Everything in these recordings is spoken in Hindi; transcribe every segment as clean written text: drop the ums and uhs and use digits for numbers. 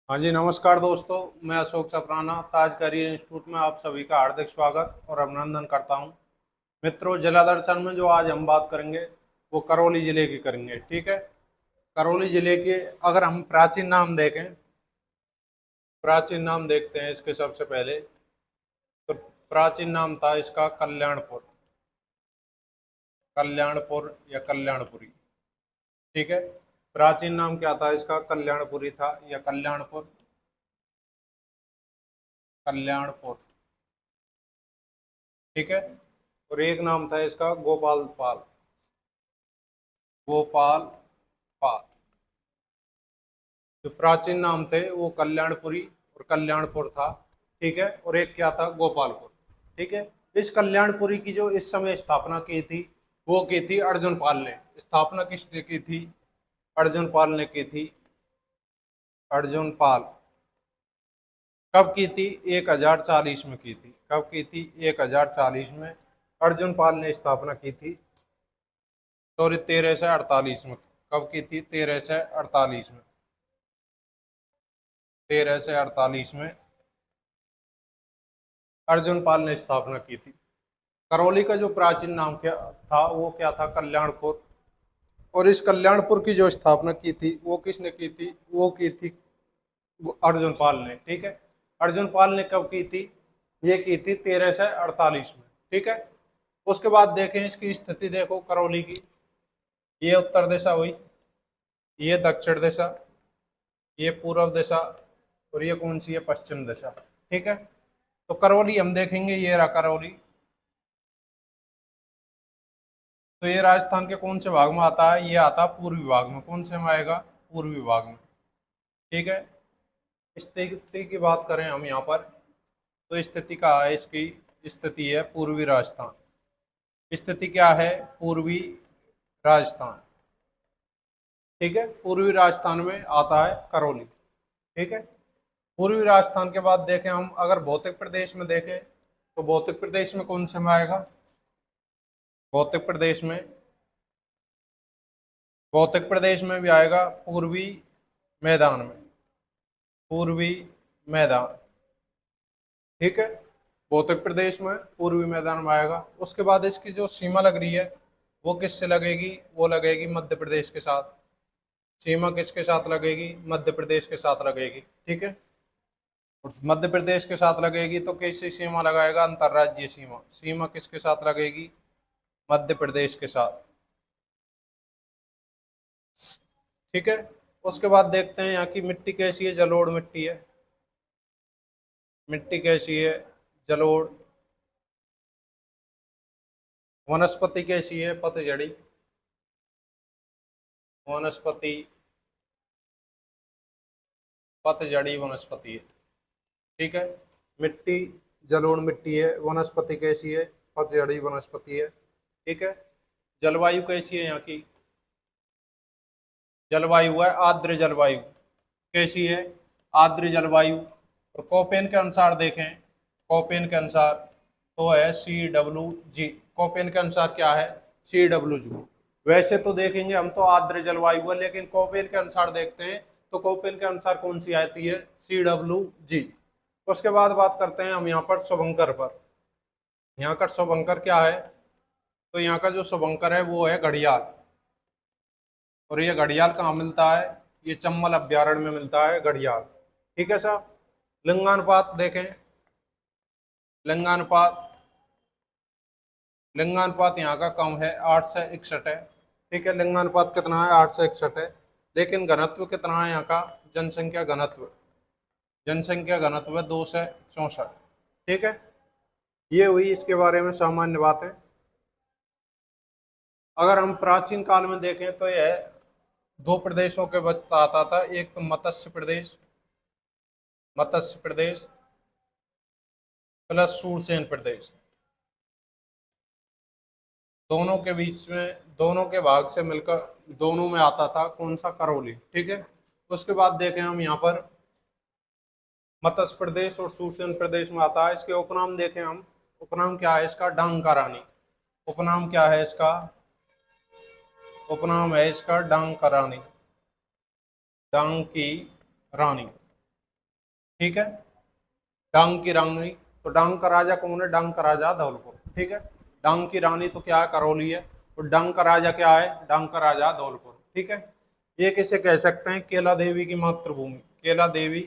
हाँ जी, नमस्कार दोस्तों। मैं अशोक चपराना ताज करियर इंस्टीट्यूट में आप सभी का हार्दिक स्वागत और अभिनंदन करता हूँ। मित्रों, जिला दर्शन में जो आज हम बात करेंगे वो करौली जिले की करेंगे। ठीक है। करौली जिले के अगर हम प्राचीन नाम देखें, प्राचीन नाम देखते हैं इसके सबसे पहले। तो प्राचीन नाम था इसका कल्याणपुर, कल्याणपुर या कल्याणपुरी। ठीक है। प्राचीन नाम क्या था इसका? कल्याणपुरी था या कल्याणपुर, कल्याणपुर। ठीक है। और एक नाम था इसका गोपाल पाल, गोपाल पाल। जो प्राचीन नाम थे वो कल्याणपुरी और कल्याणपुर था। ठीक है। और एक क्या था? गोपालपुर। ठीक है। इस कल्याणपुरी की जो इस समय स्थापना की थी वो की थी अर्जुन पाल ने। स्थापना किसने की थी? अर्जुन पाल ने की थी। अर्जुन पाल। कब की थी? 1040 में की थी। कब की थी? 1040 में अर्जुन पाल ने स्थापना की थी। सॉरी, 1348 में। कब की थी? 1348 में। 1348 में अर्जुन पाल ने स्थापना की थी। करौली का जो प्राचीन नाम क्या था वो क्या था? कल्याणपुर। और इस कल्याणपुर की जो स्थापना की थी वो किसने की थी? वो की थी अर्जुन पाल ने। ठीक है। अर्जुन पाल ने कब की थी? ये की थी 1348 में। ठीक है। उसके बाद देखें इसकी स्थिति, देखो करौली की। ये उत्तर दिशा हुई, ये दक्षिण दिशा, ये पूर्व दिशा, और ये कौन सी है? पश्चिम दिशा। ठीक है। तो करौली हम देखेंगे, ये रहा करौली। तो ये राजस्थान के कौन से भाग में आता है? ये आता है पूर्वी भाग में। कौन से में आएगा? पूर्वी भाग में। ठीक है। स्थिति की बात करें हम यहाँ पर, तो स्थिति का है, इसकी स्थिति है पूर्वी राजस्थान। स्थिति क्या है? पूर्वी राजस्थान। ठीक है। पूर्वी राजस्थान में आता है करौली। ठीक है। पूर्वी राजस्थान के बाद देखें हम, अगर भौतिक प्रदेश में देखें तो भौतिक प्रदेश में कौन से में आएगा? भौतिक प्रदेश में, भौतिक प्रदेश में भी आएगा पूर्वी मैदान में, पूर्वी मैदान। ठीक है। भौतिक प्रदेश में पूर्वी मैदान में आएगा। उसके बाद इसकी जो सीमा लग रही है वो किससे लगेगी? वो लगेगी मध्य प्रदेश के साथ। सीमा किसके साथ लगेगी? मध्य प्रदेश के साथ लगेगी। ठीक है। और मध्य प्रदेश के साथ लगेगी तो कैसी सीमा लगाएगा? अंतर्राज्यीय सीमा। सीमा किसके साथ लगेगी? मध्य प्रदेश के साथ। ठीक है। उसके बाद देखते हैं यहाँ की मिट्टी कैसी है। जलोढ़ मिट्टी है। मिट्टी कैसी है? जलोढ़। वनस्पति कैसी है? पतझड़ी। वनस्पति पतझड़ी वनस्पति है। ठीक है। मिट्टी जलोढ़ मिट्टी है। वनस्पति कैसी है? पतझड़ी वनस्पति है। ठीक है। जलवायु कैसी है यहाँ की? जलवायु है आर्द्र जलवायु। कैसी है? आर्द्र जलवायु। और कोपेन के अनुसार देखें, कोपेन के अनुसार तो है CWG। कोपेन के अनुसार क्या है? CWG। वैसे तो देखेंगे हम तो आर्द्र जलवायु है, लेकिन कोपेन के अनुसार देखते हैं तो कोपेन के अनुसार कौन सी आती है? CWG। उसके बाद बात करते हैं हम यहाँ पर शुभंकर पर। यहाँ का शुभंकर क्या है? तो यहाँ का जो शुभंकर है वो है घड़ियाल। और ये घड़ियाल कहाँ मिलता है? ये चंबल अभ्यारण्य में मिलता है घड़ियाल। ठीक है सर। लिंगानुपात देखें, लिंगानुपात, लिंगानुपात यहाँ का कम है, 8 से 61 है। ठीक है। लिंगानुपात कितना है? 8 से 61 है। लेकिन घनत्व कितना है यहाँ का? जनसंख्या घनत्व, जनसंख्या घनत्व है 2 से 64। ठीक है। ये हुई इसके बारे में सामान्य बात है। अगर हम प्राचीन काल में देखें तो यह दो प्रदेशों के बताता था। एक तो मत्स्य प्रदेश, मत्स्य प्रदेश प्लस सूरसेन प्रदेश। दोनों के बीच में, दोनों के भाग से मिलकर दोनों में आता था कौन सा? करौली। ठीक है। उसके बाद देखें हम यहाँ पर मत्स्य प्रदेश और सूरसेन प्रदेश में आता है। इसके उपनाम देखें हम। उपनाम क्या है इसका? डांग का रानी। उपनाम क्या है इसका? उपनाम है इसका डांग का रानी, डांग की रानी। ठीक है। डांग की रानी, तो डांग का राजा कौन है? डांग का राजा धौलपुर। ठीक है। डांग की रानी तो क्या है? करौली है। तो डांग का राजा क्या है? डांग का राजा धौलपुर। ठीक है। ये किसे कह सकते हैं? केला देवी की मातृभूमि, केला देवी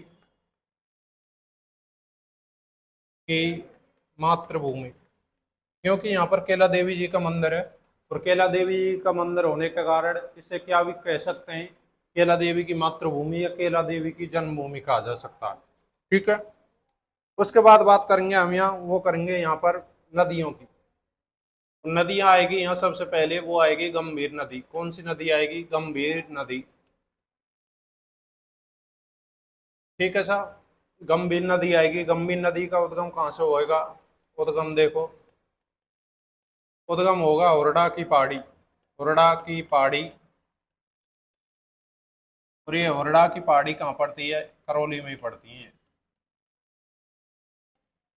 की मातृभूमि, क्योंकि यहाँ पर केला देवी जी का मंदिर है। और केला देवी जी का मंदिर होने के कारण इसे क्या भी कह सकते हैं? केला देवी की मातृभूमि या केला देवी की जन्मभूमि कहा जा सकता है। ठीक है। उसके बाद बात करेंगे हम यहाँ, वो करेंगे यहाँ पर नदियों की। नदियां आएगी यहाँ सबसे पहले, वो आएगी गंभीर नदी। कौन सी नदी आएगी? गंभीर नदी। ठीक है साहब, गंभीर नदी आएगी। गंभीर नदी का उद्गम कहाँ से होएगा? उद्गम देखो, उद्गम होगा ओरडा की पहाड़ी, ओरडा की पहाड़ी। और ये ओरडा की पहाड़ी कहाँ पड़ती है? करौली में ही पड़ती है।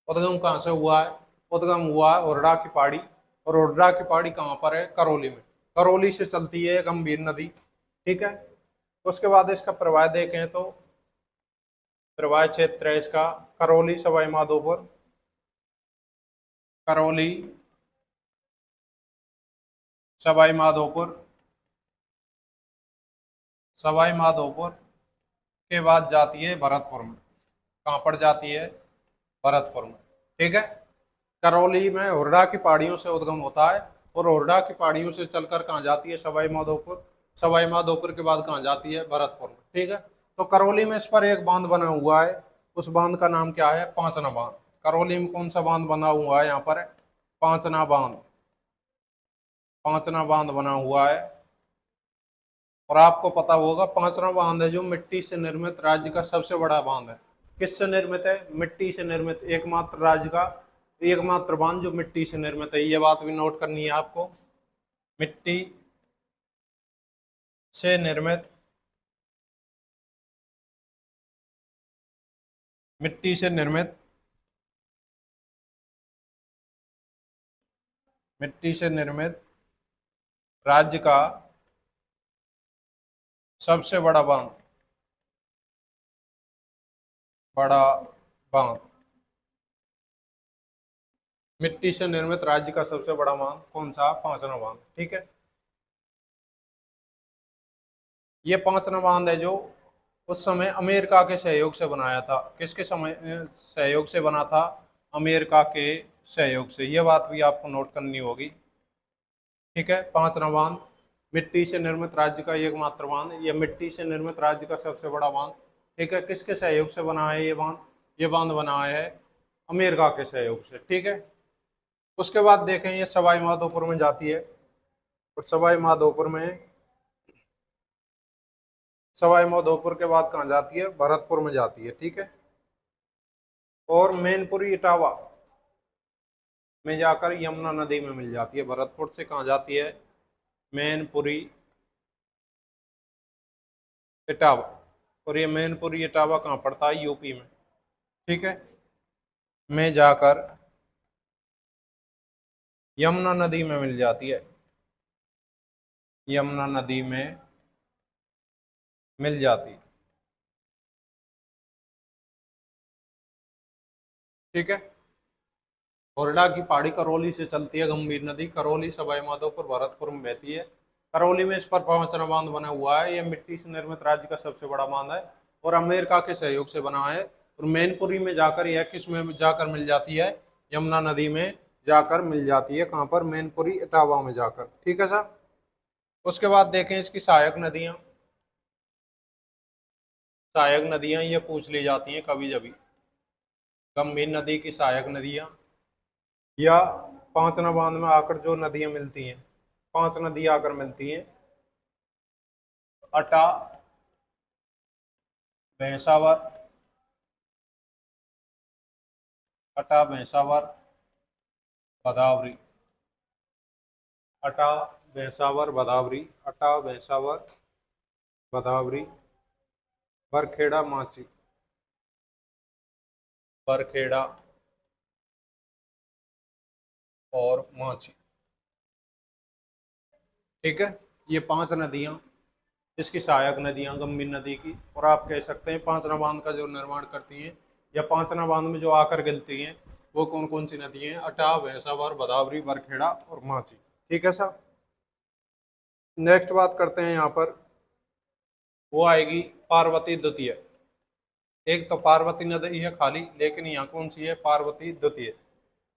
उद्गम कहाँ से हुआ है? उद्गम हुआ है ओरडा की पहाड़ी। और ओरडा की पहाड़ी कहाँ पर है? करौली में। करौली से चलती है गंभीर नदी। ठीक है। उसके बाद इसका प्रवाह देखें तो प्रवाह क्षेत्र है इसका करौली सवाई माधोपुर, करौली सवाई माधोपुर, सवाई माधोपुर के बाद जाती है भरतपुर में। कहाँ पर जाती है? भरतपुर में। ठीक है। करौली में हुर्रा की पहाड़ियों से उद्गम होता है। और हुर्रा की पहाड़ियों से चलकर कहाँ जाती है? सवाई माधोपुर। सवाई माधोपुर के बाद कहाँ जाती है? भरतपुर में। ठीक है। तो करौली में इस पर एक बांध बना हुआ है, उस बांध का नाम क्या है? पांचना बांध। करौली में कौन सा बांध बना हुआ है? यहाँ पर पांचना बांध, पांचना बांध बना हुआ है। और आपको पता होगा पांचना बांध है जो मिट्टी से निर्मित राज्य का सबसे बड़ा बांध है। किससे निर्मित है? मिट्टी से निर्मित, एकमात्र राज्य का एकमात्र बांध जो मिट्टी से निर्मित है। ये बात भी नोट करनी है आपको, मिट्टी से निर्मित, मिट्टी से निर्मित, मिट्टी से निर्मित राज्य का सबसे बड़ा बांध, बड़ा बांध। मिट्टी से निर्मित राज्य का सबसे बड़ा बांध कौन सा? पांचना बांध। ठीक है। ये पांचना बांध है जो उस समय अमेरिका के सहयोग से बनाया था। किसके समय सहयोग से बना था? अमेरिका के सहयोग से। यह बात भी आपको नोट करनी होगी। ठीक है। पांचना बांध मिट्टी से निर्मित राज्य का एकमात्र बांध, यह मिट्टी से निर्मित राज्य का सबसे बड़ा बांध। ठीक है। किसके सहयोग से बना है ये बांध? ये बांध बना है अमेरिका के सहयोग से। ठीक है। उसके बाद देखें ये सवाई माधोपुर में जाती है। और सवाई माधोपुर में, सवाई माधोपुर के बाद कहाँ जाती है? भरतपुर में जाती है। ठीक है। और मैनपुरी इटावा में जाकर यमुना नदी में मिल जाती है। भरतपुर से कहाँ जाती है? मैनपुरी इटावा। और ये मैनपुरी इटावा कहाँ पड़ता है? यूपी में। ठीक है। में जाकर यमुना नदी में मिल जाती है, यमुना नदी में मिल जाती है। ठीक है। कोरडा की पहाड़ी करौली से चलती है गंभीर नदी, करौली सवाई माधोपुर भरतपुर में बहती है। करौली में इस पर पांचना बांध बना हुआ है। यह मिट्टी से निर्मित राज्य का सबसे बड़ा बांध है और अमेरिका के सहयोग से बना है। और मैनपुरी में जाकर यह किस में जाकर मिल जाती है? यमुना नदी में जाकर मिल जाती है। कहाँ पर? मैनपुरी इटावा में जाकर। ठीक है सर। उसके बाद देखें इसकी सहायक नदियां। सहायक नदियां ये पूछ ली जाती हैं कभी कभी। गंभीर नदी की सहायक नदियां, या पांचना बांध में आकर जो नदियां मिलती हैं, पांच नदियां आकर मिलती हैं। अटा, भैंसावर, अटा भैंसावर, भदावरी। अटा भैंसावर भदावरी, अटा भैंसावर भदावरी, बरखेड़ा माची, बरखेड़ा और माची। ठीक है। ये पांच नदियां इसकी सहायक नदियां गंभीर नदी की, और आप कह सकते हैं पांचना बांध का जो निर्माण करती हैं या पांचना बांध में जो आकर गिरती हैं वो कौन कौन सी नदी हैं? अटा, भैंसावर, भदावरी, बरखेड़ा और माची। ठीक है साहब। नेक्स्ट बात करते हैं यहाँ पर, वो आएगी पार्वती द्वितीय। एक तो पार्वती नदी है खाली, लेकिन यहाँ कौन सी है? पार्वती द्वितीय।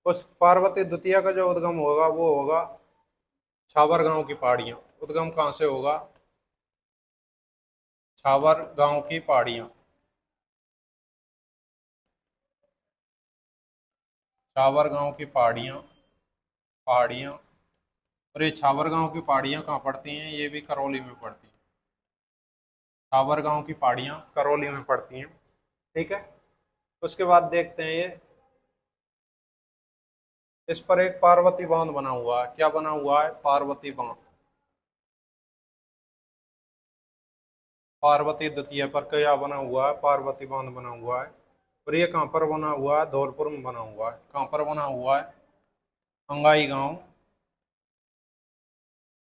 उस पार्वती द्वितीय का जो उद्गम होगा वो होगा छावर गांव की पहाड़ियां। उद्गम कहाँ से होगा? छावर गांव की पहाड़ियां। छावर गांव की पहाड़ियां, पहाड़ियां। और ये छावर गांव की पहाड़ियां कहाँ पड़ती हैं? ये भी करौली में पड़ती हैं। छावर गांव की पहाड़ियां करौली में पड़ती हैं। ठीक है। उसके बाद देखते हैं ये, इस पर एक पार्वती बांध बना हुआ है। क्या बना हुआ है? पार्वती बांध। पार्वती द्वितीय पर क्या बना हुआ है? पार्वती बांध बना हुआ है। और ये कहाँ पर बना हुआ है? धौलपुर में बना हुआ है। कहाँ पर बना हुआ है? अंगाई गांव,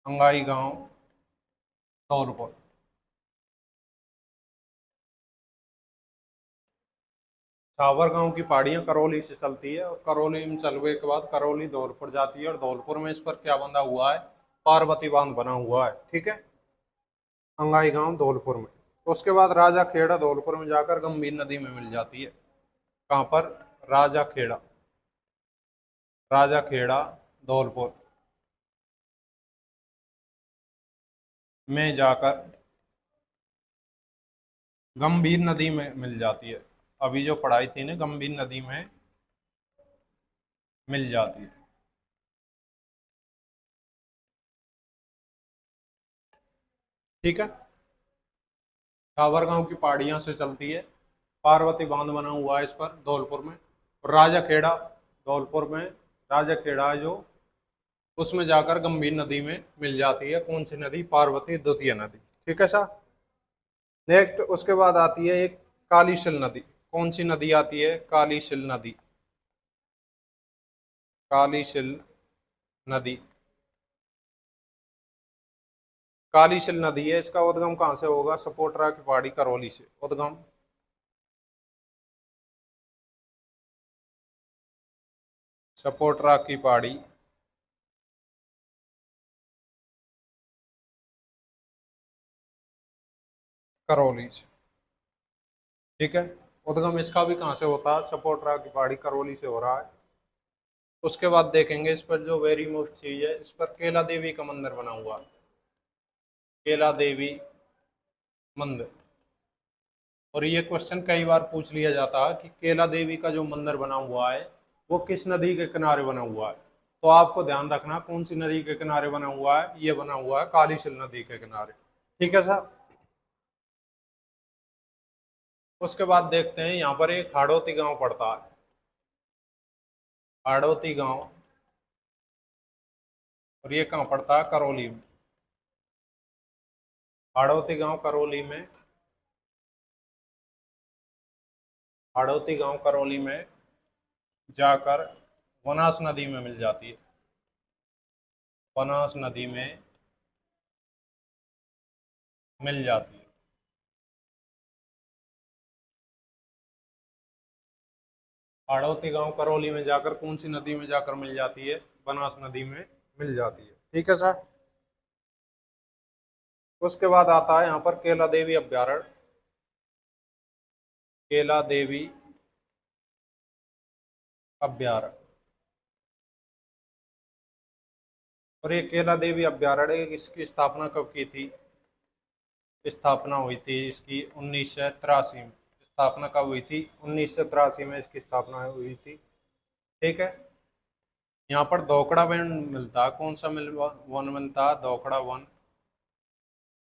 अंगाई गांव, धौलपुर। छावर गांव की पहाड़ियां करौली से चलती है, और करौली में चलने के बाद करौली धौलपुर जाती है, और धौलपुर में इस पर क्या बंधा हुआ है? पार्वती बांध बना हुआ है। ठीक है। अंगाई गांव धौलपुर में। उसके बाद राजा खेड़ा धौलपुर में जाकर गंभीर नदी में मिल जाती है। कहाँ पर? राजा खेड़ा, राजा खेड़ा धौलपुर में जाकर गंभीर नदी में मिल जाती है। अभी जो पढ़ाई थी ना, गंभीर नदी में मिल जाती है। ठीक है। सावरगांव की पहाड़ियां से चलती है, पार्वती बांध बना हुआ है इस पर धौलपुर में। और राजा खेड़ा धौलपुर में, राजा खेड़ा है जो, उसमें जाकर गंभीर नदी में मिल जाती है। कौन सी नदी? पार्वती द्वितीय नदी। ठीक है सर। नेक्स्ट उसके बाद आती है एक कालीशिल नदी। कौन सी नदी आती है? कालीशिल नदी, कालीशिल नदी। कालीशिल नदी है, इसका उद्गम कहाँ से होगा? सपोटरा की पहाड़ी करौली से उद्गम। सपोटरा की पहाड़ी करौली से। ठीक है। उद्गम इसका भी कहाँ से होता है? सपोटरा की पहाड़ी करौली से हो रहा है। उसके बाद देखेंगे इस पर जो वेरी मोस्ट चीज है, इस पर केला देवी का मंदिर बना हुआ है। केला देवी मंदिर। और ये क्वेश्चन कई बार पूछ लिया जाता है कि केला देवी का जो मंदिर बना हुआ है वो किस नदी के किनारे बना हुआ है। तो आपको ध्यान रखना कौन सी नदी के किनारे बना हुआ है। ये बना हुआ है कालीशिल नदी के किनारे। ठीक है सर। उसके बाद देखते हैं यहाँ पर एक हाड़ौती गांव पड़ता है। हाड़ौती गांव, और ये कहाँ पड़ता है? करौली में। हाड़ौती गांव करौली में, हाड़ौती गांव करौली में जाकर वनास नदी में मिल जाती है। बनास नदी में मिल जाती है। हाड़ौती गांव करौली में जाकर कौन सी नदी में जाकर मिल जाती है? बनास नदी में मिल जाती है। ठीक है सर। उसके बाद आता है यहाँ पर केला देवी अभ्यारण्य। केला देवी अभ्यारण्य। और ये केला देवी अभ्यारण्य इसकी स्थापना कब की थी? स्थापना हुई थी इसकी 1983 में। स्थापना कब हुई थी? 1983 में इसकी स्थापना हुई थी। ठीक है। यहाँ पर धोकड़ा वन मिलता है। कौन सा वन मिलता है? धोकड़ा वन।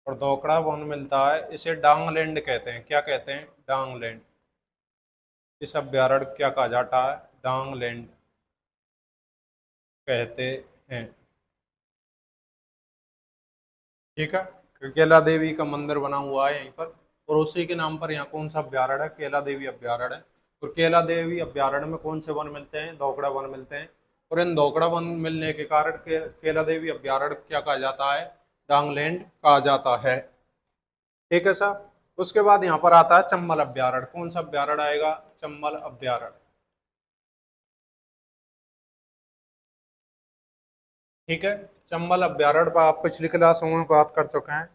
और धोकड़ा वन मिलता है, इसे डांगलैंड कहते हैं। क्या कहते हैं? डांगलैंड। इस अभ्यारण्य क्या कहा जाता है? डांगलैंड कहते हैं। ठीक है। केला देवी का मंदिर बना हुआ है यहीं पर, और उसी के नाम पर यहाँ कौन सा अभ्यारण्य है? केला देवी अभ्यारण्य है। और केला देवी अभ्यारण्य में कौन से वन मिलते हैं? धोकड़ा वन मिलते हैं। और इन धोकड़ा वन मिलने के कारण केला देवी अभ्यारण्य क्या कहा जाता है? डांगलैंड कहा जाता है। ठीक है साहब। उसके बाद यहाँ पर आता है चंबल अभ्यारण्य। कौन सा अभ्यारण्य आएगा? चंबल अभ्यारण्य। ठीक है, चंबल अभ्यारण्य पर आप पिछली क्लासों में बात कर चुके हैं।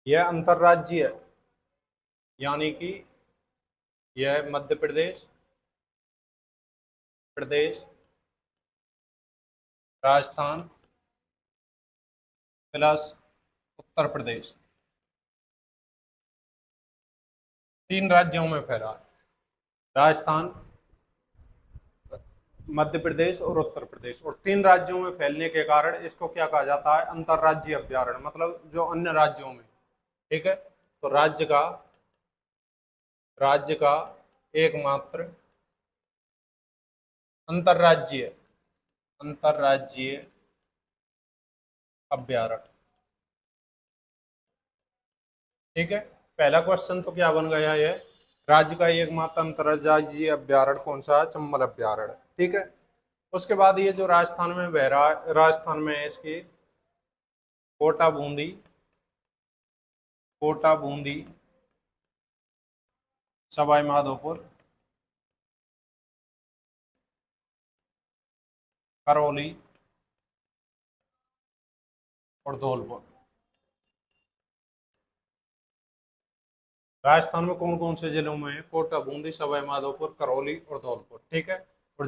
यह अंतर्राज्यीय, यानी कि यह मध्य प्रदेश, राजस्थान प्लस उत्तर प्रदेश, 3 राज्यों में फैला है। राजस्थान, मध्य प्रदेश और उत्तर प्रदेश, और 3 राज्यों में फैलने के कारण इसको क्या कहा जाता है? अंतर्राज्यीय अभ्यारण्य, मतलब जो अन्य राज्यों में। ठीक है, तो राज्य का एकमात्र अंतर्राज्यीय अभ्यारण्य। ठीक है, पहला क्वेश्चन तो क्या बन गया? ये राज्य का एकमात्र अंतर्राज्यीय अभ्यारण्य कौन सा है? चंबल अभ्यारण्य। ठीक है, उसके बाद ये जो राजस्थान में बह रहा है, राजस्थान में है इसकी कोटा बूंदी सवाई माधोपुर, करौली और धौलपुर। राजस्थान में कौन कौन से जिलों में है? कोटा, बूंदी, सवाई माधोपुर, करौली और धौलपुर। ठीक है, और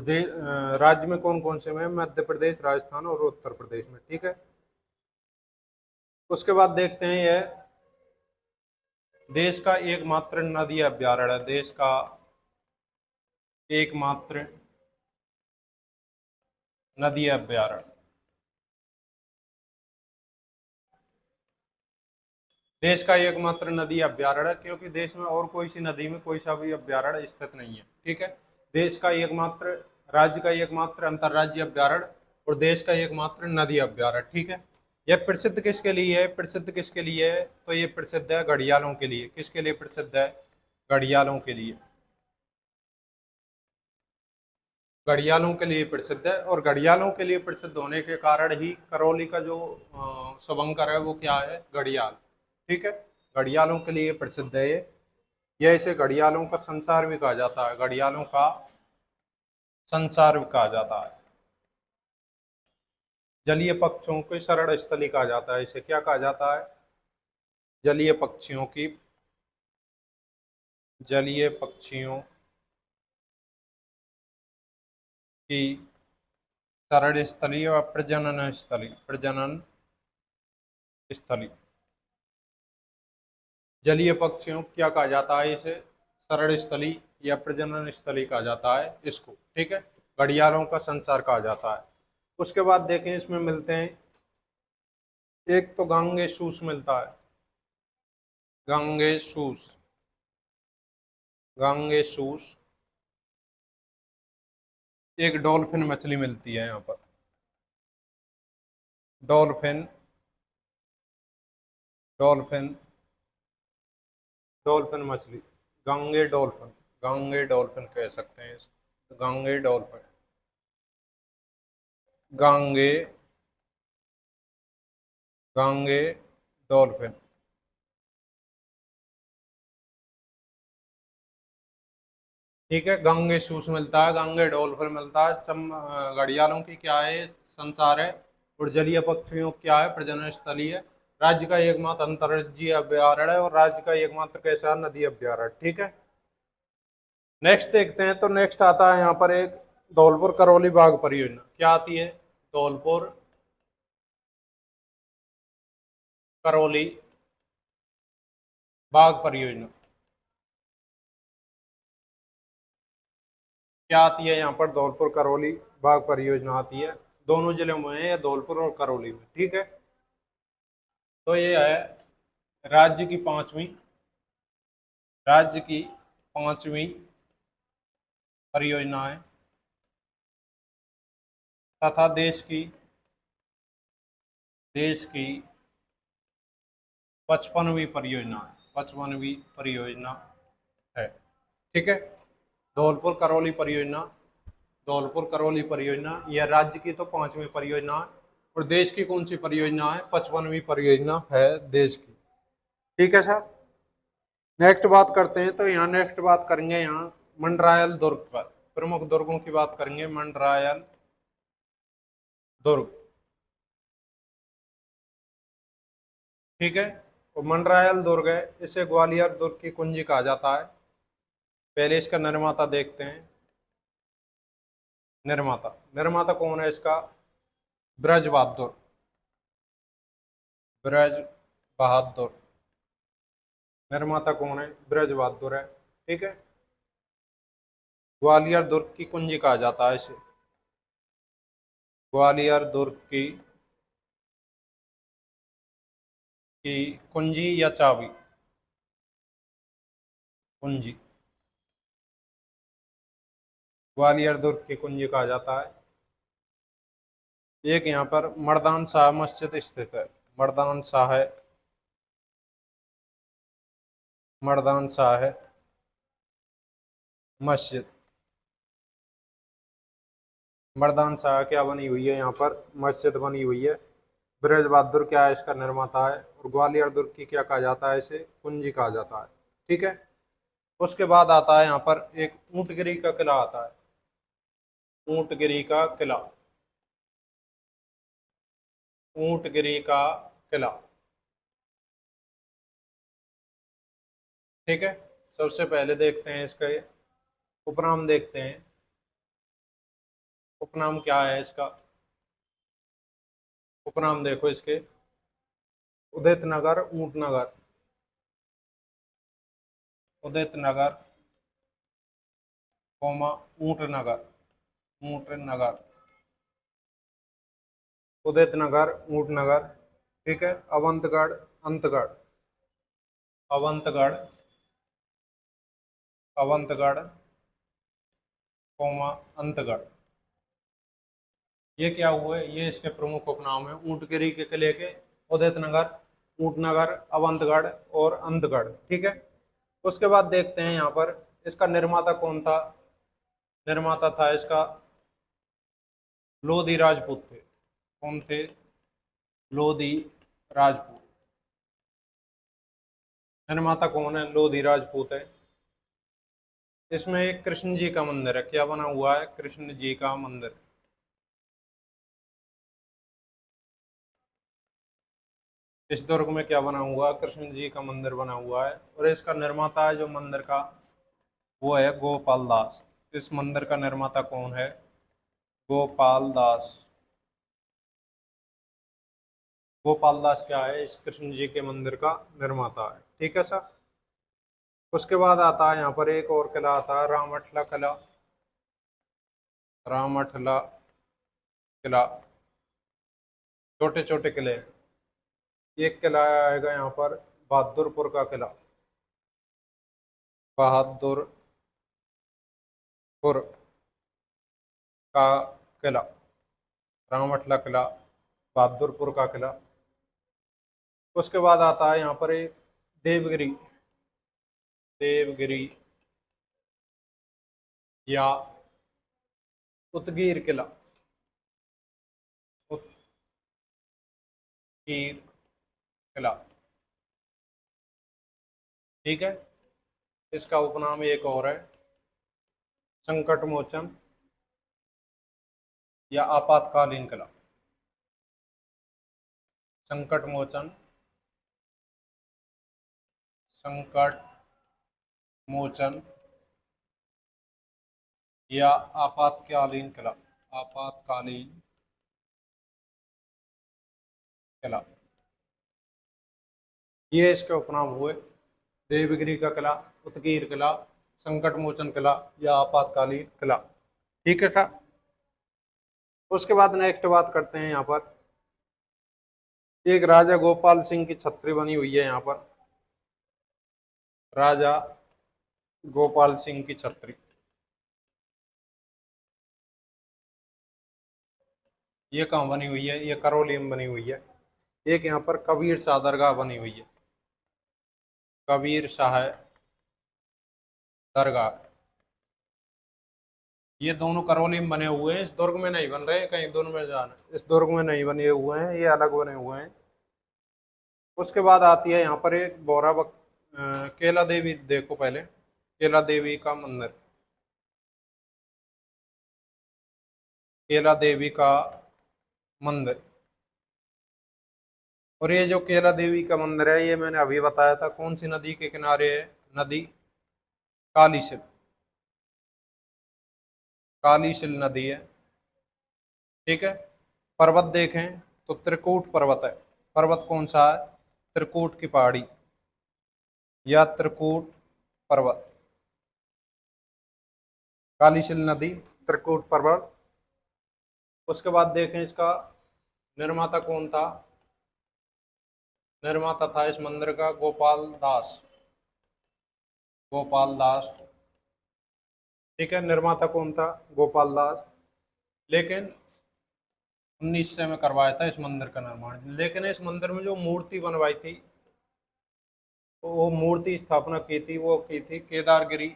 राज्य में कौन कौन से में? मध्य प्रदेश, राजस्थान और उत्तर प्रदेश में। ठीक है, उसके बाद देखते हैं यह देश का एकमात्र नदी अभ्यारण्य है। देश का एकमात्र नदी अभ्यारण्य। देश का एकमात्र नदी अभ्यारण्य, क्योंकि देश में और कोई सी नदी में कोई सा भी अभ्यारण्य स्थित नहीं है। ठीक है, देश का एकमात्र, राज्य का एकमात्र अंतर्राज्यीय अभ्यारण्य और देश का एकमात्र नदी अभ्यारण्य। ठीक है, यह प्रसिद्ध किसके लिए है? प्रसिद्ध किसके लिए है? तो ये प्रसिद्ध है घड़ियालों के लिए। किसके लिए प्रसिद्ध है? घड़ियालों के लिए। घड़ियालों के लिए प्रसिद्ध है, और घड़ियालों के लिए प्रसिद्ध होने के कारण ही करौली का जो शुभंकर है वो क्या है? घड़ियाल। ठीक है, घड़ियालों के लिए प्रसिद्ध है ये। यह इसे घड़ियालों का संसार भी कहा जाता है। घड़ियालों का संसार भी कहा जाता है। जलीय पक्षियों की शरण स्थली कहा जाता है इसे। क्या कहा जाता है? जलीय पक्षियों की शरण स्थली और प्रजनन स्थली। जलीय पक्षियों क्या कहा जाता है इसे? शरण स्थली या प्रजनन स्थली कहा जाता है इसको। ठीक है, घड़ियालों का संसार कहा जाता है। उसके बाद देखें इसमें मिलते हैं, एक तो गांगेसूस मिलता है। गांगेसूस एक डॉल्फिन मछली मिलती है यहाँ पर। डॉल्फिन मछली, गांगे डॉल्फिन कह सकते हैं इसको। गांगे डॉल्फिन। ठीक है, गंगे सूस मिलता है, गंगे डॉल्फिन मिलता है। घड़ियालों की क्या है? संसार है। और जलीय पक्षियों क्या है? प्रजनन स्थली है। राज्य का एकमात्र अंतर्राज्यीय अभ्यारण्य है, और राज्य का एकमात्र कैसा? नदी अभ्यारण्य। ठीक है, नेक्स्ट देखते हैं। तो नेक्स्ट आता है यहाँ पर एक धौलपुर करौली बाघ परियोजना। क्या आती है? धौलपुर करौली बाघ परियोजना। क्या आती है यहाँ पर? धौलपुर करौली बाघ परियोजना आती है। दोनों जिलों में है, धौलपुर और करौली में। ठीक है, तो ये है राज्य की पांचवी परियोजना है, तथा देश की 55वीं परियोजना है। ठीक है, धौलपुर करौली परियोजना यह राज्य की तो 5वीं परियोजना है, और देश की कौन सी परियोजना है? 55वीं परियोजना है देश की। ठीक है सर। नेक्स्ट बात करते हैं, तो यहाँ नेक्स्ट बात करेंगे यहाँ मंडरायल दुर्ग पर, प्रमुख दुर्गों की बात करेंगे। मंडरायल दुर्ग, ठीक है। और मंडरायल दुर्ग है, इसे ग्वालियर दुर्ग की कुंजी कहा जाता है। पहले इसका निर्माता देखते हैं। निर्माता, निर्माता कौन है इसका? ब्रज बहादुर, ब्रज बहादुर। निर्माता कौन है? ब्रज बहादुर है, ठीक है। ग्वालियर दुर्ग की कुंजी कहा जाता है इसे, ग्वालियर दुर्ग की कुंजी या चाबी, कुंजी, ग्वालियर दुर्ग की कुंजी कहा जाता है। एक यहाँ पर मर्दान शाह मस्जिद स्थित है, मर्दान शाह है, मर्दान शाह है मस्जिद। मर्दान शाह क्या बनी हुई है? यहाँ पर मस्जिद बनी हुई है। ब्रज बहादुर क्या है? इसका निर्माता है। और ग्वालियर दुर्ग की क्या कहा जाता है? इसे कुंजी कहा जाता है, ठीक है। उसके बाद आता है यहाँ पर एक ऊंटगिरी का किला आता है, ऊंटगिरी का किला, ऊंटगिरी का किला, ठीक है। सबसे पहले देखते हैं इसका उपनाम देखते हैं। उपनाम क्या है इसका? उपनाम देखो इसके, उदित नगर, ऊंट नगर, उदित नगर, कोमा ऊंट नगर, ऊंट नगर, उदित नगर, ऊंट नगर, ठीक है। अवंतगढ़, अंतगढ़, अवंतगढ़, अवंतगढ़, कोमा अंतगढ़। ये क्या हुए? ये इसके प्रमुख उपनाम है ऊंटगिरी के किले के, उदित नगर, ऊंटनगर, अवंतगढ़ और अंतगढ़, ठीक है। उसके बाद देखते हैं यहाँ पर इसका निर्माता कौन था? निर्माता था इसका लोधी राजपूत थे। कौन थे? लोधी राजपूत। निर्माता कौन है? लोधी राजपूत है। इसमें एक कृष्ण जी का मंदिर है, क्या बना हुआ है? कृष्ण जी का मंदिर। इस दुर्ग में क्या बना हुआ? कृष्ण जी का मंदिर बना हुआ है। और इसका निर्माता है जो मंदिर का, वो है गोपाल दास। इस मंदिर का निर्माता कौन है? गोपाल दास। गोपाल दास क्या है? इस कृष्ण जी के मंदिर का निर्माता है, ठीक है सर। उसके बाद आता है यहाँ पर एक और किला आता है, रामअठला किला, रामअठला किला। छोटे छोटे किले हैं। एक किला आएगा यहाँ पर बहादुरपुर का किला, बहादुरपुर का किला, रामअठला किला, बहादुरपुर का किला। उसके बाद आता है यहाँ पर एक देवगिरी, देवगिरी या उदगीर किला, उदगीर किला, ठीक है। इसका उपनाम एक और है, संकट मोचन या आपातकालीन किला, संकट मोचन, संकट मोचन या आपातकालीन किला, आपातकालीन किला। ये इसके उपनाम हुए, देवगिरी का किला, उदगीर किला, संकट मोचन किला या आपातकालीन किला, ठीक है सर। उसके बाद नेक्स्ट बात करते हैं यहाँ पर एक राजा गोपाल सिंह की छतरी बनी हुई है यहाँ पर, राजा गोपाल सिंह की छतरी। ये कहाँ बनी हुई है? ये करौली में बनी हुई है। एक यहाँ पर कबीर शाह दरगाह बनी हुई है, कबीर शाह दरगाह, ये दोनों करौली में बने हुए हैं, इस दुर्ग में नहीं बन रहे, कहीं दुर्ग में जाना, इस दुर्ग में नहीं बने हुए हैं, ये अलग बने हुए हैं। उसके बाद आती है यहाँ पर एक केला देवी, देखो पहले केला देवी का मंदिर, केला देवी का मंदिर। और ये जो केला देवी का मंदिर है, ये मैंने अभी बताया था कौन सी नदी के किनारे है, नदी कालीसिल, कालीसिल नदी है। ठीक है। पर्वत देखें तो त्रिकूट पर्वत है। पर्वत कौन सा है? त्रिकूट की पहाड़ी या त्रिकूट पर्वत, कालीसिल नदी, त्रिकूट पर्वत। उसके बाद देखें इसका निर्माता कौन था? निर्माता था इस मंदिर का गोपाल दास, गोपाल दास। ठीक है, निर्माता कौन था? गोपाल दास। लेकिन 1900 में करवाया था इस मंदिर का निर्माण। लेकिन इस मंदिर में जो मूर्ति बनवाई थी, तो वो मूर्ति स्थापना की थी, वो की थी केदारगिरी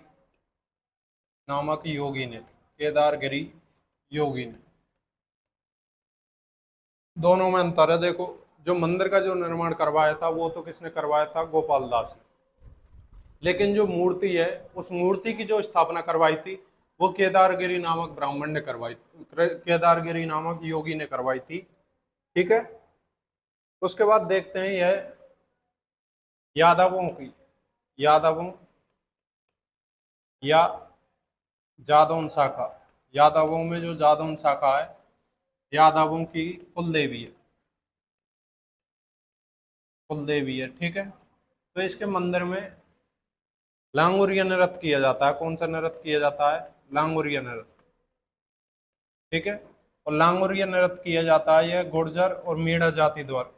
नामक योगी ने, केदारगिरी योगी ने। दोनों में अंतर है। देखो, जो मंदिर का जो निर्माण करवाया था वो तो किसने करवाया था? गोपाल दास ने। लेकिन जो मूर्ति है, उस मूर्ति की जो स्थापना करवाई थी वो केदारगिरी नामक ब्राह्मण ने करवाई, केदारगिरी नामक योगी ने करवाई थी। ठीक है। उसके बाद देखते हैं यह यादवों की, यादवों या जादौन शाखा, यादवों में जो जादौन शाखा है, यादवों की कुल देवी है, कुल देवी है। ठीक है। तो इसके मंदिर में लांगुरिया नृत्य किया जाता है। कौन सा नृत्य किया जाता है? लांगुरिया नृत्य। ठीक है। और लांगुरिया नृत्य किया जाता है यह गुर्जर और मीणा जाति द्वारा,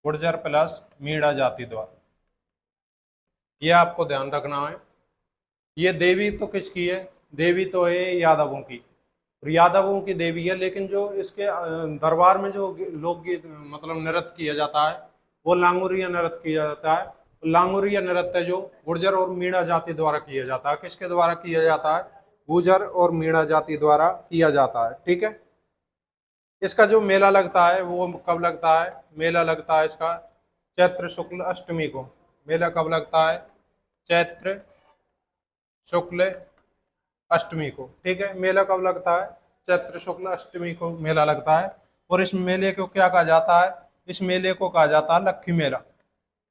गुर्जर प्लस मीणा जाति द्वारा। ये आपको ध्यान रखना है। ये देवी तो किसकी है? देवी तो है यादवों की, और यादवों की देवी है। लेकिन जो इसके दरबार में जो लोकगीत मतलब नृत्य किया जाता है वो लांगुरिया नृत्य किया जाता है। लांगुरिया नृत्य जो गुर्जर और मीणा जाति द्वारा किया जाता है। किसके द्वारा किया जाता है? गुर्जर और मीणा जाति द्वारा किया जाता है। ठीक है। इसका जो मेला लगता है वो कब लगता है? मेला लगता है इसका चैत्र शुक्ल अष्टमी को। मेला कब लगता है? चैत्र शुक्ल अष्टमी को। ठीक है। मेला कब लगता है? चैत्र शुक्ल अष्टमी को मेला लगता है। और इस मेले को क्या कहा जाता है? इस मेले को कहा जाता है लक्खी मेला।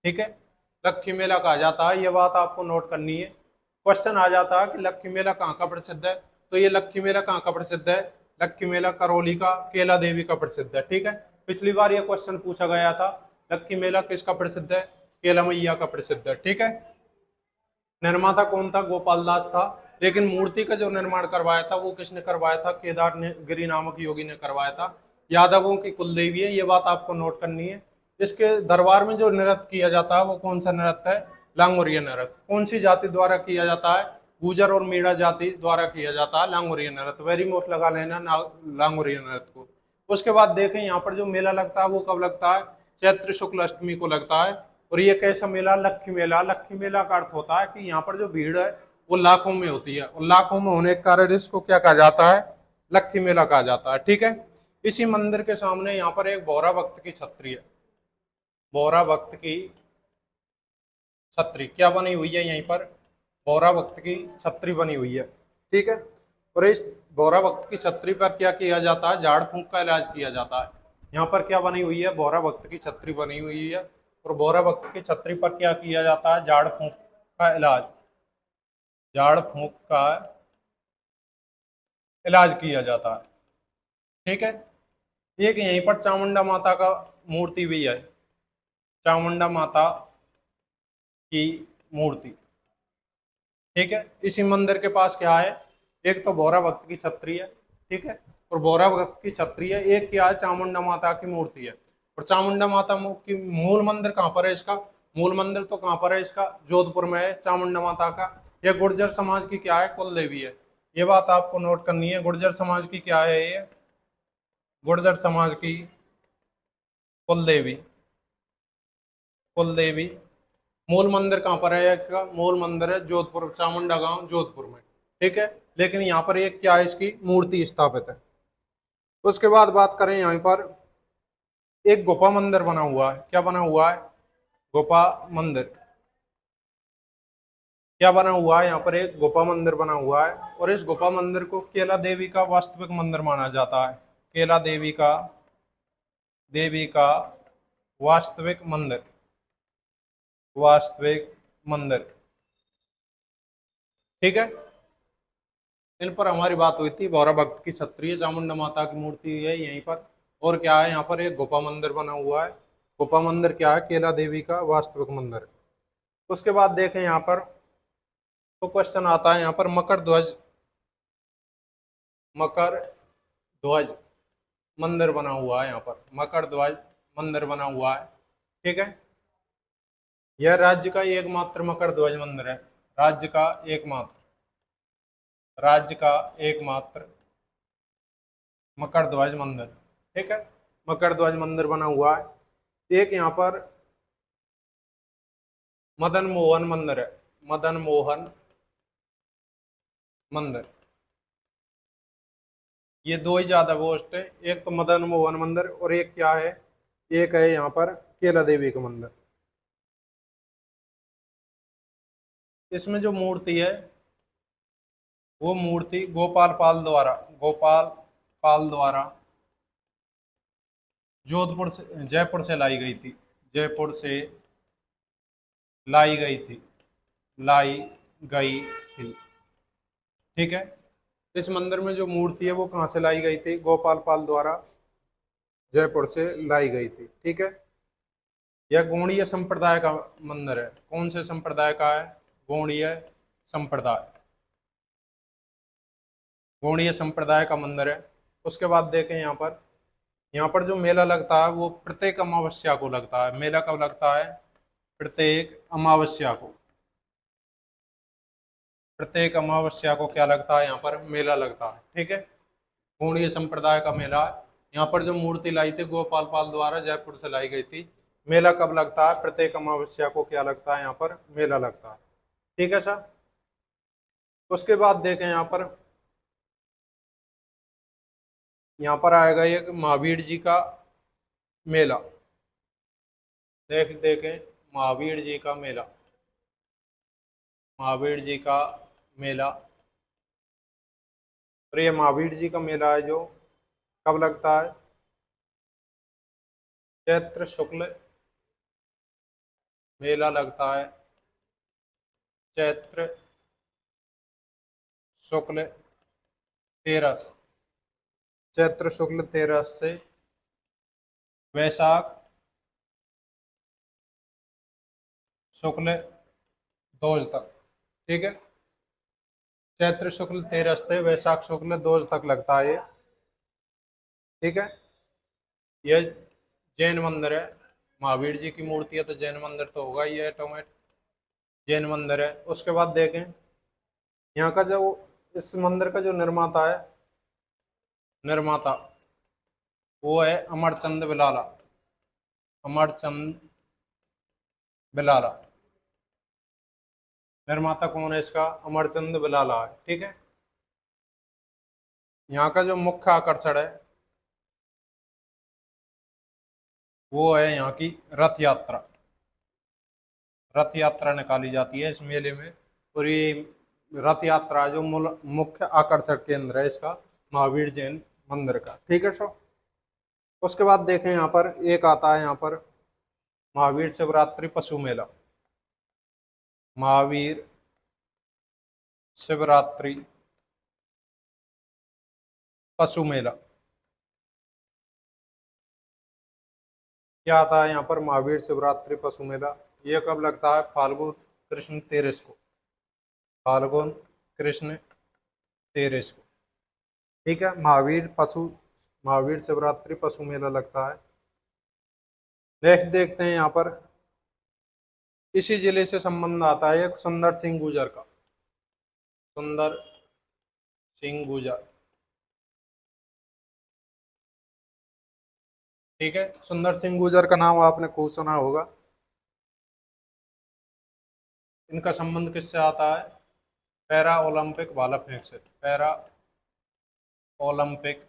ठीक है। लक्खी मेला कहा जाता है, ये बात आपको नोट करनी है। क्वेश्चन आ जाता है कि लक्खी मेला कहाँ का प्रसिद्ध है, तो ये लक्खी मेला कहाँ का प्रसिद्ध है? लक्खी मेला करौली का केला देवी का प्रसिद्ध है। ठीक है। पिछली बार ये क्वेश्चन पूछा गया था, लक्खी मेला किसका प्रसिद्ध है? केला मैया का प्रसिद्ध है। ठीक है। निर्माता कौन था? गोपाल दास था। लेकिन मूर्ति का जो निर्माण करवाया था वो किसने करवाया था? केदारगिरी नामक योगी ने करवाया था। यादवों की कुल देवी है, ये बात आपको नोट करनी है। इसके दरबार में जो नृत्य किया जाता है वो कौन सा नृत्य है? लांगुरिया नृत्य। कौन सी जाति द्वारा किया जाता है? गुजर और मीणा जाति द्वारा किया जाता है लांगुरिया नृत्य। वेरी मोस्ट लगा लेना लांगुरिया नृत्य को। उसके बाद देखें यहाँ पर जो मेला लगता है वो कब लगता है? चैत्र शुक्ल अष्टमी को लगता है। और ये कैसा मेला? लक्खी मेला। लक्खी मेला का अर्थ होता है कि यहाँ पर जो भीड़ है वो लाखों में होती है, और लाखों में होने के कारण इसको क्या कहा जाता है? लक्खी मेला कहा जाता है। ठीक है। इसी मंदिर के सामने यहाँ पर एक बोहरा भक्त की छतरी है। बोहरा भक्त की छतरी क्या बनी हुई है? यहीं पर बोहरा भक्त की छतरी बनी हुई है। ठीक है। और इस बोहरा भक्त की छतरी पर क्या किया जाता है? झाड़ फूंक का इलाज किया जाता है। यहाँ पर क्या बनी हुई है? बोहरा भक्त की छतरी बनी हुई है। और बोहरा भक्त की छतरी पर क्या किया जाता है? झाड़ फूंक का इलाज, झाड़ फूंक का इलाज किया जाता है। ठीक है। एक यहीं पर चामुंडा माता का मूर्ति भी है, चामुंडा माता की मूर्ति। ठीक है। इसी मंदिर के पास क्या है? एक तो बोहरा भक्त की छतरी है। ठीक है। और बोहरा भक्त की छतरी है, एक क्या है? चामुंडा माता की मूर्ति है। और चामुंडा माता की मूल मंदिर कहाँ पर है इसका? मूल मंदिर तो कहाँ पर है इसका? जोधपुर में है चामुंडा माता का। यह गुर्जर समाज की क्या है? कुल देवी है। ये बात आपको नोट करनी है। गुर्जर समाज की क्या है ये? गुर्जर समाज की कुल देवी, कुल देवी। मूल मंदिर कहाँ पर है इसका? मूल मंदिर है जोधपुर, चामुंडा गांव जोधपुर में। ठीक है। लेकिन यहाँ पर एक क्या है, इसकी मूर्ति स्थापित है। उसके बाद बात करें यहाँ पर एक गुफा मंदिर बना हुआ है। क्या बना हुआ है? गुफा मंदिर। क्या बना हुआ है? यहाँ पर एक गुफा मंदिर बना हुआ है और इस गुफा मंदिर को केला देवी का वास्तविक मंदिर माना जाता है। केला देवी का वास्तविक मंदिर, वास्तविक मंदिर। ठीक है। इन पर हमारी बात हुई थी। भौरा भक्त की क्षत्रिय चामुंडा माता की मूर्ति है यहीं पर। और क्या है, यहाँ पर एक गुफा मंदिर बना हुआ है। गुफा मंदिर क्या है? केला देवी का वास्तविक मंदिर। उसके बाद देखें यहाँ पर तो क्वेश्चन आता है यहाँ पर मकर ध्वज, मकर ध्वज मंदिर बना हुआ है। यहाँ पर मकर ध्वज मंदिर बना हुआ है। ठीक है। यह राज्य का एकमात्र मकर ध्वज मंदिर है। राज्य का एकमात्र, राज्य का एकमात्र मकर ध्वज मंदिर। ठीक है। मकर ध्वज मंदिर बना हुआ है। एक यहाँ पर मदन मोहन मंदिर है। मदन मोहन मंदिर। ये दो ही ज्यादा पोस्ट है, एक तो मदन मोहन मंदिर और एक क्या है, एक है यहाँ पर केला देवी का मंदिर। इसमें जो मूर्ति है वो मूर्ति गोपाल पाल द्वारा जोधपुर से, जयपुर से लाई गई थी। जयपुर से लाई गई थी, लाई गई थी। ठीक है। इस मंदिर में जो मूर्ति है वो कहाँ से लाई गई थी? गोपाल पाल द्वारा जयपुर से लाई गई थी। ठीक है। यह गौड़ीय संप्रदाय का मंदिर है। कौन से संप्रदाय का है? गौड़ीय संप्रदाय, गौड़ीय संप्रदाय का मंदिर है। उसके बाद देखें यहाँ पर जो मेला लगता है वो प्रत्येक अमावस्या को लगता है। मेला कब लगता है? प्रत्येक अमावस्या को। प्रत्येक अमावस्या को क्या लगता है? यहाँ पर मेला लगता है। ठीक है। गौड़ीय संप्रदाय का मेला है। यहाँ पर जो मूर्ति लाई थी गोपाल पाल द्वारा जयपुर से लाई गई थी। मेला कब लगता है? प्रत्येक अमावस्या को क्या लगता है? यहाँ पर मेला लगता है। ठीक है सर। उसके बाद देखें यहाँ पर आएगा एक महावीर जी का मेला। देखें महावीर जी का मेला, महावीर जी का मेला। और ये महावीर जी का मेला है जो कब लगता है? चैत्र शुक्ल मेला लगता है। चैत्र शुक्ल 13, चैत्र शुक्ल 13 से वैशाख शुक्ल 2 तक। ठीक है। चैत्र शुक्ल 13 से वैशाख शुक्ल 2 तक लगता है ये। ठीक है। यह जैन मंदिर है। महावीर जी की मूर्ति है तो जैन मंदिर तो होगा ही है, ऑटोमेटिक जैन मंदिर है। उसके बाद देखें यहाँ का जो इस मंदिर का जो निर्माता है, निर्माता वो है अमरचंद बिलाला। अमरचंद बिलाला निर्माता कौन है इसका? अमरचंद बिलाला है। ठीक है। यहाँ का जो मुख्य आकर्षण है वो है यहाँ की रथ यात्रा। रथ यात्रा निकाली जाती है इस मेले में। और ये रथ यात्रा जो मुख्य आकर्षण केंद्र है इसका महावीर जैन मंदिर का। ठीक है सर। उसके बाद देखें यहाँ पर एक आता है यहाँ पर महावीर शिवरात्रि पशु मेला। महावीर शिवरात्रि पशु मेला क्या आता है यहाँ पर? महावीर शिवरात्रि पशु मेला। ये कब लगता है? फाल्गुन कृष्ण 13 को, फाल्गुन कृष्ण 13 को। ठीक है। महावीर शिवरात्रि पशु मेला लगता है। नेक्स्ट देखते हैं यहाँ पर इसी जिले से संबंध आता है एक सुंदर सिंह गुर्जर का। सुंदर सिंह गुर्जर। ठीक है। सुंदर सिंह गुर्जर का नाम आपने खूब सुना होगा। इनका संबंध किससे आता है? पैरा ओलंपिक भाला फेंक से, पैरा ओलंपिक,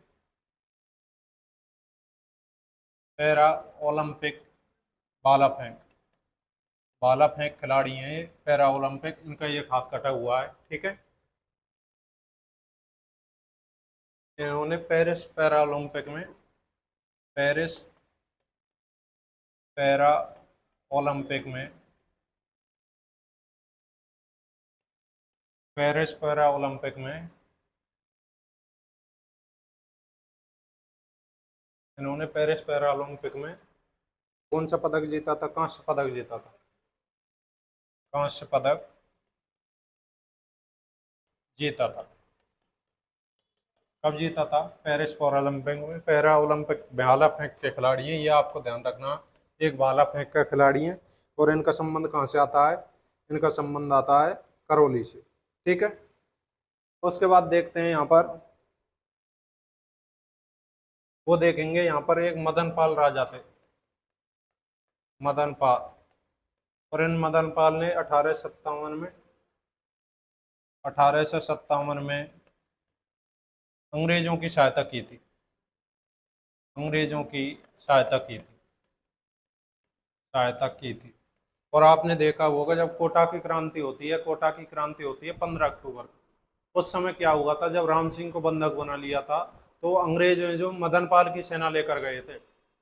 पैरा ओलंपिक भाला फेंक, भाला फेंक खिलाड़ी हैं ये पैरा ओलंपिक, इनका ये हाथ कटा हुआ है, ठीक है। इन्होंने पेरिस पैरा ओलंपिक में, पेरिस पैरा ओलंपिक में, पेरिस पैरा ओलंपिक में इन्होंने पेरिस पैरा ओलंपिक में कौन सा पदक जीता था? कांस्य पदक जीता था, कांस्य पदक जीता था। कब जीता था? पेरिस पैरा ओलंपिक में। पैरा ओलंपिक भाला फेंक के खिलाड़ी हैं, ये आपको ध्यान रखना, एक भाला फेंक का खिलाड़ी हैं, और इनका संबंध कहाँ से आता है? इनका संबंध आता है करौली से, ठीक है। उसके बाद देखते हैं यहाँ पर, वो देखेंगे यहाँ पर एक मदन पाल राजा थे, मदन पाल, और इन मदन पाल ने 1857 में अंग्रेजों की सहायता की थी, अंग्रेजों की सहायता की थी, सहायता की थी। और आपने देखा होगा जब कोटा की क्रांति होती है, कोटा की क्रांति होती है 15 अक्टूबर को, उस समय क्या हुआ था? जब राम सिंह को बंधक बना लिया था, तो अंग्रेज जो मदन पाल की सेना लेकर गए थे,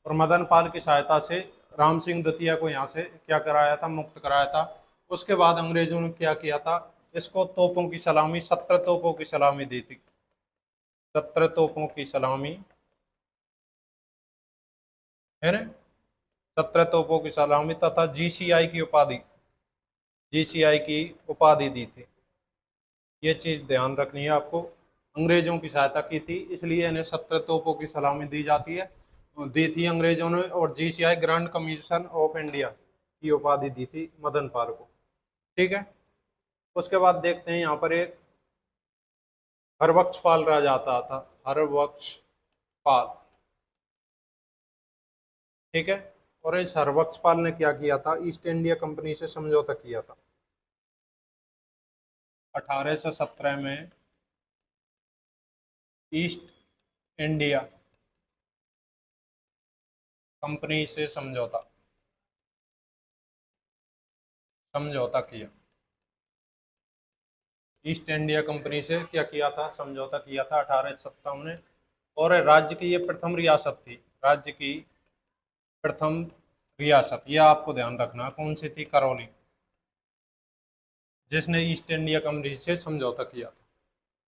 और मदन पाल की सहायता से राम सिंह द्वितीय को यहाँ से क्या कराया था? मुक्त कराया था। उसके बाद अंग्रेजों ने क्या किया था? इसको तोपों की सलामी, 17 तोपों की सलामी दी थी, 17 तोपों की सलामी, है ना, 17 तोपों की सलामी तथा जीसीआई की उपाधि, जीसीआई की उपाधि दी थी। ये चीज ध्यान रखनी है आपको, अंग्रेजों की सहायता की थी इसलिए इन्हें 17 तोपों की सलामी दी जाती है, दी थी अंग्रेजों ने, और GCI grand commission of India की उपाधि दी थी मदन पाल को, ठीक है। उसके बाद देखते हैं यहाँ पर एक हरबख्श पाल राजा आता था, हरबख्श पाल, ठीक है। और इस हरबख्श पाल ने क्या किया था? ईस्ट इंडिया कंपनी से समझौता किया था 1817 में, ईस्ट इंडिया कंपनी से समझौता, समझौता किया, ईस्ट इंडिया कंपनी से क्या किया था? समझौता किया था 1857 में। और राज्य की ये प्रथम रियासत थी, राज्य की प्रथम रियासत, यह आपको ध्यान रखना कौन सी थी? करौली, जिसने ईस्ट इंडिया कंपनी से समझौता किया था।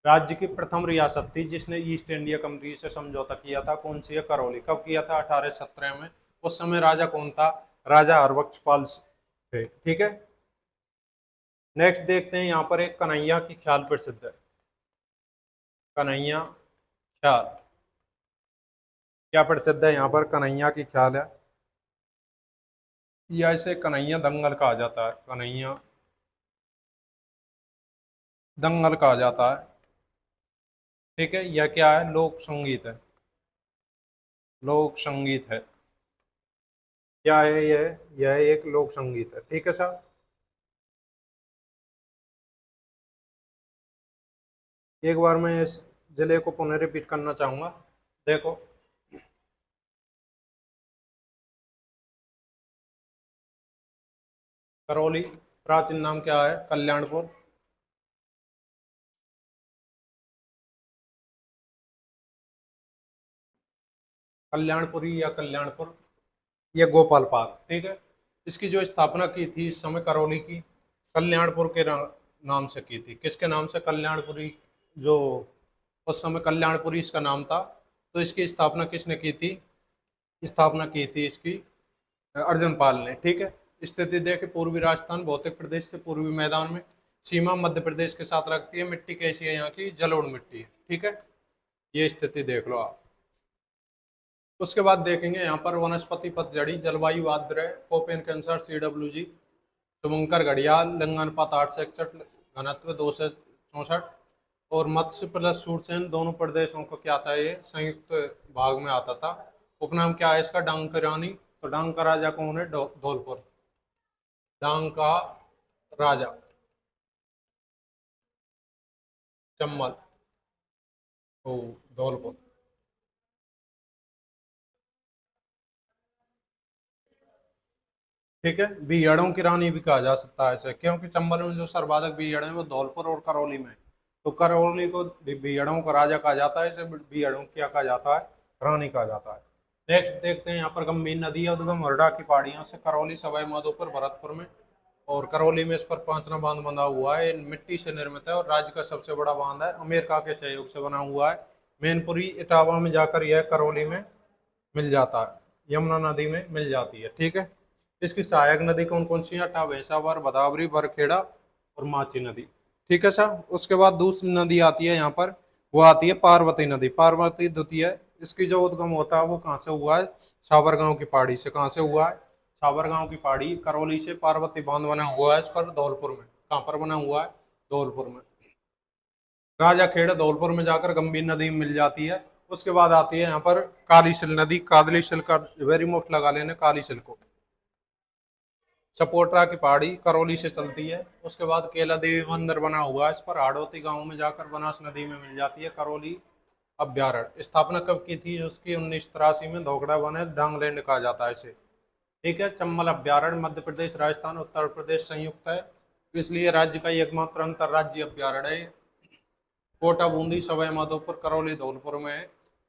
राज्य की प्रथम रियासत थी जिसने ईस्ट इंडिया कंपनी से समझौता किया था, कौन सी है? करौली। कब किया था? 1817 में। उस समय राजा कौन था? राजा हरबख्श पाल थे, ठीक है। नेक्स्ट देखते हैं यहाँ पर एक कन्हैया की ख्याल प्रसिद्ध है, कन्हैया ख्याल, क्या प्रसिद्ध है यहाँ पर? कन्हैया की ख्याल है, या इसे कन्हैया दंगल कहा जाता है, कन्हैया दंगल कहा जाता है, ठीक है। यह क्या है? लोक संगीत है, लोक संगीत है, क्या है यह एक लोक संगीत है, ठीक है सर। एक बार मैं इस जिले को पुनः रिपीट करना चाहूंगा, देखो, करौली, प्राचीन नाम क्या है? कल्याणपुर, कल्याणपुरी या कल्याणपुर, ये गोपाल पार्क, ठीक है। इसकी जो स्थापना की थी इस समय करौली की कल्याणपुर के नाम से की थी, किसके नाम से? कल्याणपुरी, जो उस समय कल्याणपुरी इसका नाम था। तो इसकी स्थापना किसने की थी? स्थापना की थी इसकी अर्जुन पाल ने, ठीक है। स्थिति देखे पूर्वी राजस्थान भौतिक प्रदेश से पूर्वी मैदान में, सीमा मध्य प्रदेश के साथ रखती है, मिट्टी कैसी है यहाँ की? जलोढ़ मिट्टी है, ठीक है। ये स्थिति देख लो आप। उसके बाद देखेंगे यहाँ पर वनस्पति पतझड़ी, जलवायु आर्द्र, कोपेन के अनुसार CWG, शुभंकर घड़ियाल, लिंगानुपात 8 से 61, घनत्व 2 से 64, और मत्स्य प्लस सूरसेन दोनों प्रदेशों को क्या था? ये संयुक्त भाग में आता था। उपनाम क्या है इसका? डांग की रानी। तो डांग का राजा कौन है? धौलपुर, डांग का राजा, चम्बल, ओ धौलपुर। ठीक है, बीहड़ों की रानी भी कहा जा सकता है इसे, क्योंकि चंबल में जो सर्वाधिक बीहड़ है वो धौलपुर और करौली में, तो करौली को बीहड़ों का राजा कहा जाता है, इसे बीहड़ों क्या कहा जाता है, रानी कहा जाता है। नेक्स्ट देखते हैं यहाँ पर गंभीर नदी है उद्गम हरडा की पहाड़ियों से करौली, सवाई माधोपुर, भरतपुर में और करौली में। इस पर पांचना बांध बंधा हुआ है, मिट्टी से निर्मित है और राज्य का सबसे बड़ा बांध है, अमेरिका के सहयोग से बना हुआ है। मैनपुरी इटावा में जाकर यह करौली में मिल जाता है, यमुना नदी में मिल जाती है। ठीक है, इसकी सहायक नदी कौन कौन सी है, अटा, भैंसावर, भदावरी, बरखेड़ा और माची नदी। ठीक है सर, उसके बाद दूसरी नदी आती है यहाँ पर, वो आती है पार्वती नदी, पार्वती द्वितीय। इसकी जो उद्गम होता है वो कहाँ से हुआ है, साबरगांव की पहाड़ी से। कहाँ से हुआ है, साबरगांव की पहाड़ी, करौली से पार्वती बांध बना हुआ है इस पर धौलपुर में। कहाँ पर बना हुआ है, धौलपुर में। राजा खेड़ धौलपुर में जाकर गंभीर नदी में मिल जाती है। उसके बाद आती है यहाँ पर कालीसिल नदी, कादलीसिल का वेरी मोस्ट लगा लेने, कालीसिल को। सपोटरा की पहाड़ी करौली से चलती है। उसके बाद केला देवी मंदिर बना हुआ है इस पर, हाड़ौती गांव में जाकर बनास नदी में मिल जाती है। करौली अभ्यारण्य स्थापना कब की थी, उसकी 1983 में, धोकड़ा बने डांगलैंड कहा जाता है इसे। ठीक है, चंबल अभ्यारण्य मध्य प्रदेश, राजस्थान, उत्तर प्रदेश संयुक्त है, इसलिए राज्य का एकमात्र अंतर्राज्यीय अभ्यारण्य है। कोटा, बूंदी, सवाई माधोपुर, करौली धौलपुर में है।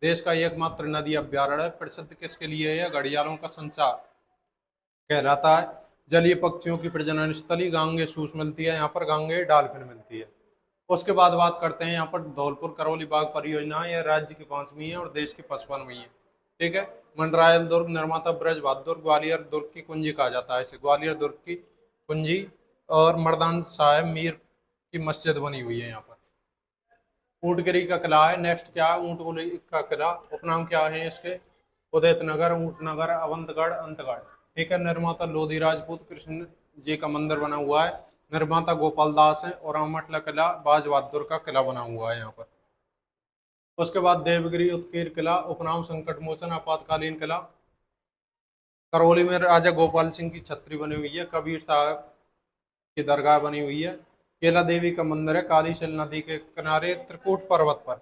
देश का एकमात्र नदी अभ्यारण्य है। प्रसिद्ध किसके लिए है, घड़ियालों का संचार कहलाता है। जलीय पक्षियों की प्रजनन स्थली, गांगे सूस मिलती है यहाँ पर, गांगे डॉल्फिन मिलती है। उसके बाद बात करते हैं यहाँ पर धौलपुर करौली बाग परियोजना, यह राज्य की 5वीं है और देश की 55वीं है। ठीक है, मंडरायल दुर्ग, निर्माता ब्रज बहादुर, ग्वालियर दुर्ग की कुंजी कहा जाता है इसे, ग्वालियर दुर्ग की कुंजी। और मर्दान साहब मीर की मस्जिद बनी हुई है यहाँ पर। ऊंटगिरी का किला है। नेक्स्ट क्या है, ऊंटगिरी का किला, उपनाम क्या है इसके, उदित नगर, ऊंटनगर, अवंतगढ़, अंतगढ़। ठीक है, निर्माता लोधी राजपूत, कृष्ण जी का मंदिर बना हुआ है। निर्माता गोपाल दास है। और अमटला किला बाज बहादुर का किला बना हुआ है यहाँ पर। उसके बाद देवगिरी उत्कीर किला, उपनाम संकट मोचन, आपातकालीन किला। करौली में राजा गोपाल सिंह की छतरी बनी हुई है। कबीर साहब की दरगाह बनी हुई है। केला देवी का मंदिर है कालीशैल नदी के किनारे त्रिकूट पर्वत पर।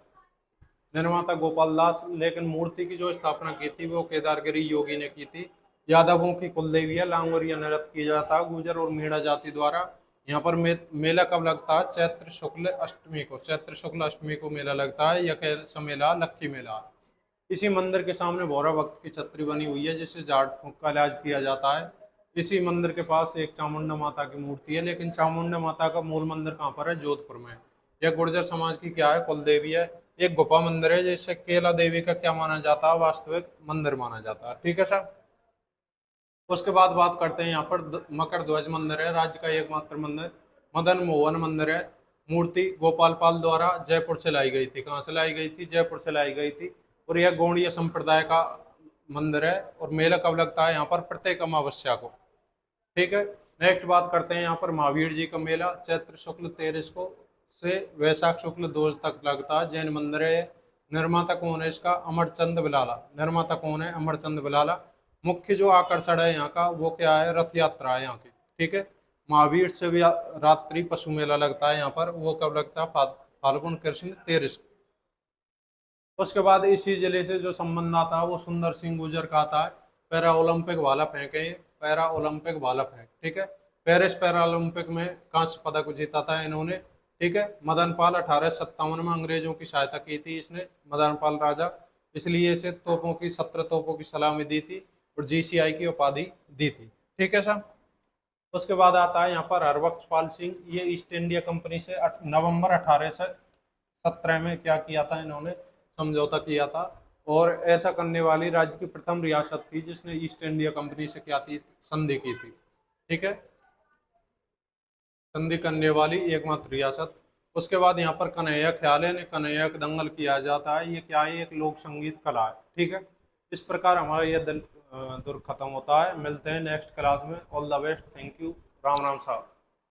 निर्माता गोपाल दास, लेकिन मूर्ति की जो स्थापना की थी वो केदारगिरी योगी ने की थी। यादवों की कुल देवी है, लांगोरिया नृत्य किया जाता है गुर्जर और मीणा जाति द्वारा। यहाँ पर मेला कब लगता है, चैत्र शुक्ल अष्टमी को, चैत्र शुक्ल अष्टमी को मेला लगता है। यह कैसा मेला, लक्की मेला। इसी मंदिर के सामने भौरा भक्त की छतरी बनी हुई है जिससे झाड़ फूंक का इलाज किया जाता है। इसी मंदिर के पास एक चामुंडा माता की मूर्ति है, लेकिन चामुंडा माता का मूल मंदिर कहाँ पर है, जोधपुर में। यह गुर्जर समाज की क्या है, कुल देवी है। एक गुफा मंदिर है जिसे केला देवी का क्या माना जाता है, वास्तविक मंदिर माना जाता है। ठीक है सर, उसके बाद बात करते हैं यहाँ पर मकर ध्वज मंदिर है, राज्य का एकमात्र मंदिर। मदन मोहन मंदिर है। मूर्ति गोपाल पाल द्वारा जयपुर से लाई गई थी। कहाँ से लाई गई थी, जयपुर से लाई गई थी। और यह गौड़ीय संप्रदाय का मंदिर है। और मेला कब लगता है यहाँ पर, प्रत्येक अमावस्या को। ठीक है, नेक्स्ट बात करते हैं यहाँ पर महावीर जी का मेला, चैत्र शुक्ल 13 को से वैशाख शुक्ल 2 तक लगता है। जैन मंदिर है। निर्माता कौन है इसका, अमरचंद बिलाला। निर्माता कौन है, अमरचंद बिलाला। मुख्य जो आकर्षण है यहाँ का वो क्या है, रथ यात्रा है यहाँ की। ठीक है, महावीर से भी रात्रि पशु मेला लगता है यहाँ पर, वो कब लगता है, फाल्गुन कृष्ण 13। उसके बाद इसी जिले से जो संबंध आता है वो सुंदर सिंह गुर्जर का आता है। पैरा ओलंपिक भाला फेंक है, पैरा ओलंपिक भाला फेंक। ठीक है, पेरिस पैरा ओलंपिक में कांस्य पदक जीता था इन्होंने। ठीक है, मदन पाल 1857 में अंग्रेजों की सहायता की थी इसने, मदन पाल राजा, इसलिए इसे तोपों की 17 तोपों की सलामी दी थी और जीसीआई की उपाधि दी थी। ठीक है सर, उसके बाद आता है यहाँ पर हरबख्श पाल सिंह। ये ईस्ट इंडिया कंपनी से नवंबर 1817 में क्या किया था इन्होंने, समझौता किया था। और ऐसा करने वाली राज्य की प्रथम रियासत थी जिसने ईस्ट इंडिया कंपनी से क्या थी, संधि की थी। ठीक है, संधि करने वाली एकमात्र रियासत। उसके बाद यहाँ पर कन्हैया ख्याल है, कन्हैया का दंगल किया जाता है। ये क्या है, एक लोक संगीत कला है। ठीक है, इस प्रकार हमारा यह दुर्ग खत्म होता है। मिलते हैं नेक्स्ट क्लास में। All the best, thank you, Ram Ram साहब।